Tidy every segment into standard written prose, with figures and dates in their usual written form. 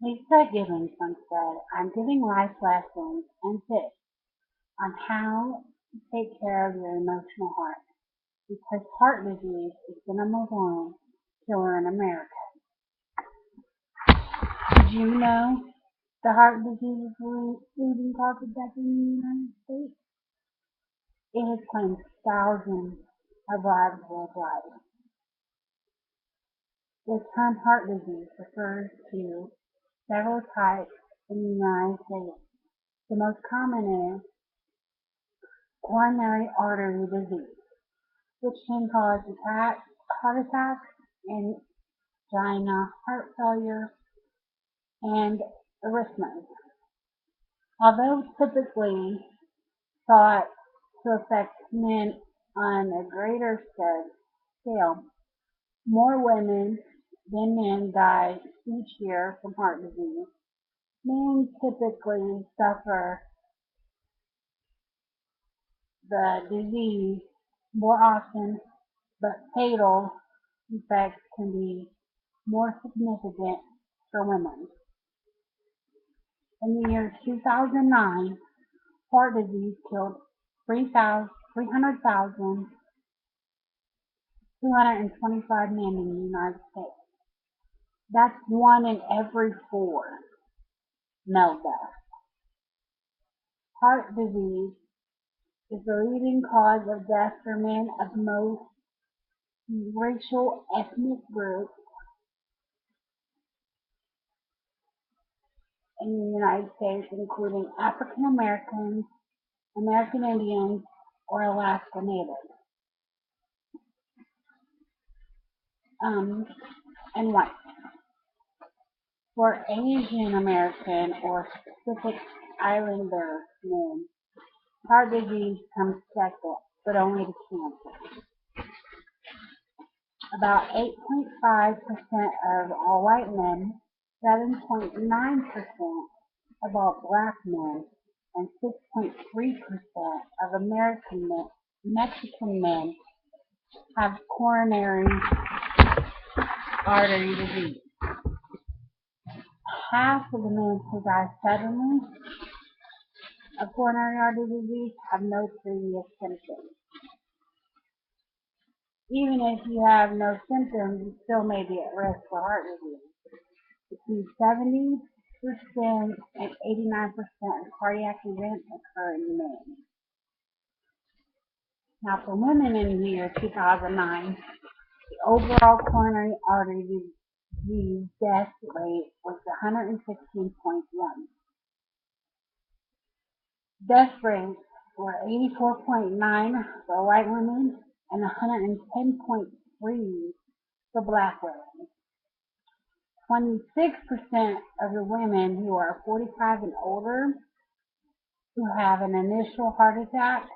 Lisa Gibbons once said, "I'm giving life lessons and tips on how to take care of your emotional heart because heart disease is the number one killer in America." Did you know the heart disease is the leading cause of death in the United States? It has claimed thousands of lives worldwide. The term heart disease refers to several types in the United States. The most common is coronary artery disease, which can cause heart attacks, angina, heart failure, and arrhythmias. Although typically thought to affect men on a greater scale, more women than men die each year from heart disease. Men typically suffer the disease more often, but fatal effects can be more significant for women. In the year 2009, heart disease killed 300,225 men in the United States. That's one in every four male deaths. Heart disease is the leading cause of death for men of most racial ethnic groups in the United States, including African Americans, American Indians, or Alaska Natives, and whites. For Asian American or Pacific Islander men, heart disease comes second, but only to cancer. About 8.5% of all white men, 7.9% of all black men, and 6.3% of Mexican men have coronary artery disease. Half of the men who die suddenly of coronary artery disease have no previous symptoms. Even if you have no symptoms, you still may be at risk for heart disease. Between 70% and 89% of cardiac events occur in men. Now, for women in the year 2009, the overall coronary artery disease death rate was 116.1. Death rates were 84.9 for white women and 110.3 for black women. 26% of the women who are 45 and older who have an initial heart attack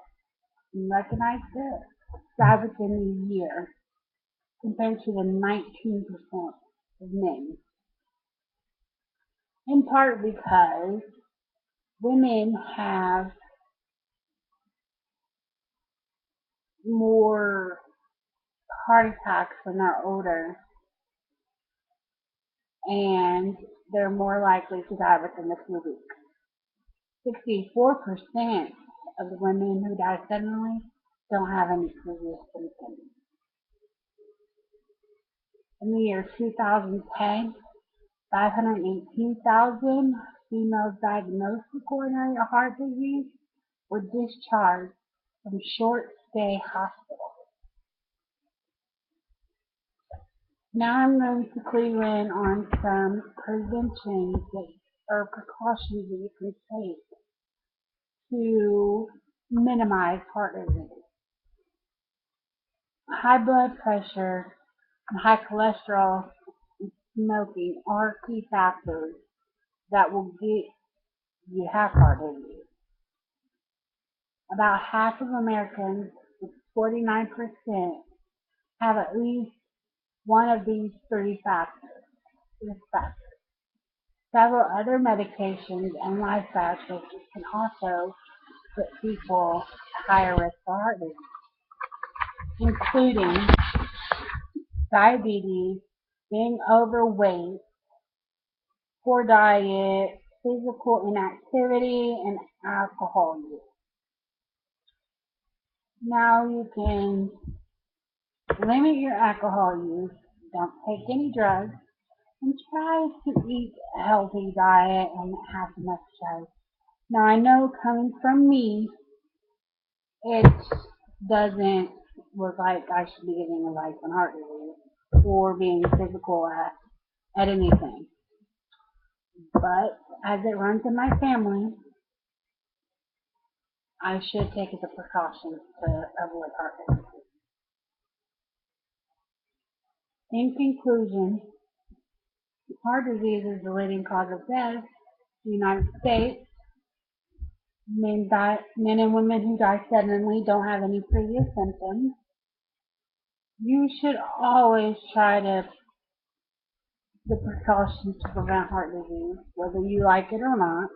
and recognize it die within a year, compared to the 19% of men. In part because women have more heart attacks when they're older, and they're more likely to die within a few weeks. 64% of the women who die suddenly don't have any previous symptoms. In the year 2010, 518,000 females diagnosed with coronary heart disease were discharged from short-stay hospitals. Now I'm going to clue you in on some preventions or precautions that you can take to minimize heart disease. High blood pressure and high cholesterol and smoking are key factors that will get you have heart disease. About half of Americans, 49%, have at least one of these three risk factors. Several other medications and lifestyle choices can also put people at higher risk for heart disease, including diabetes, being overweight, poor diet, physical inactivity, and alcohol use. Now you can limit your alcohol use, don't take any drugs, and try to eat a healthy diet and have some exercise. Now I know coming from me, it doesn't look like I should be getting a life and heart disease or being physical at anything. But as it runs in my family, I should take the precautions to avoid heart disease. In conclusion, heart disease is the leading cause of death in the United States. Men and women who die suddenly don't have any previous symptoms. You should always try to the precautions to prevent heart disease, whether you like it or not.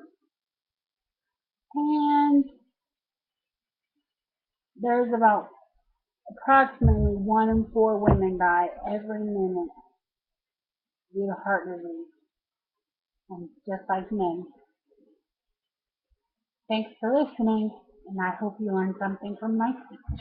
And there's about approximately 1 in 4 women die every minute due to heart disease, and just like men. Thanks for listening, and I hope you learned something from my speech.